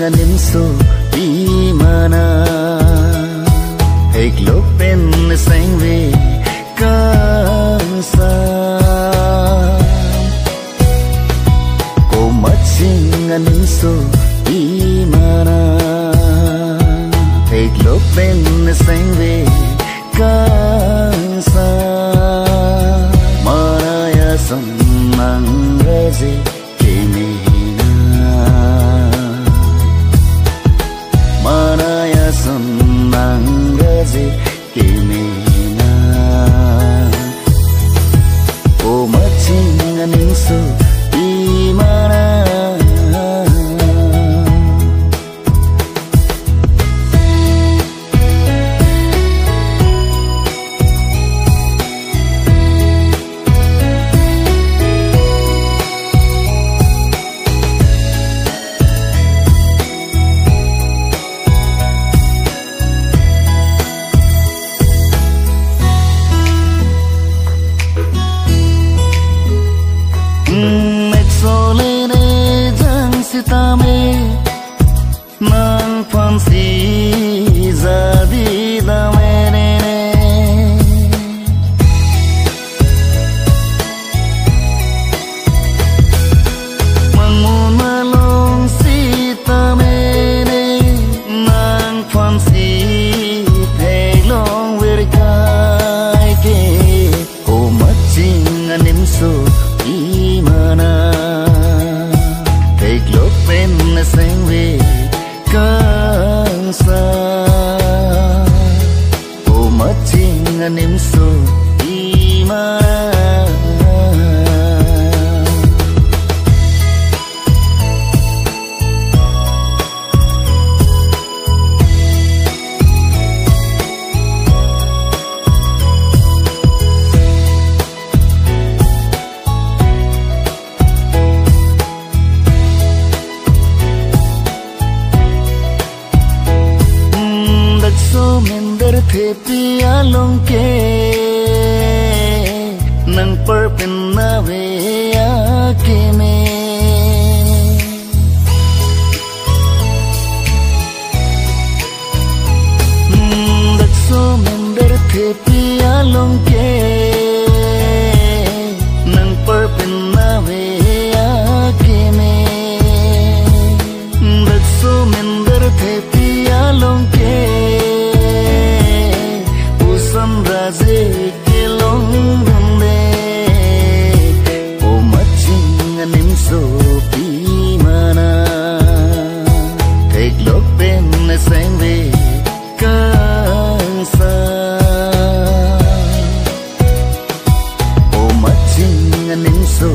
anim so imana ek lopen sengve kansa ko maching anim so imana ek lopen sengve kansa maraya sammangaze Maraya sammangaze kimena O machinga ningso imana Nang fansi jadi damene mangunalong sita mene nang fansi thailong werkai ke o maching anim so imana take look pen sengve kansa o macing anim so imana the pia long ke nang perpen na ve ke me that so mender the pia long ke nang perpen na ve ke me that so mender the pia long ke Raze ke long dunde o macing anim so imana take look pen sengve kansa o macing anim so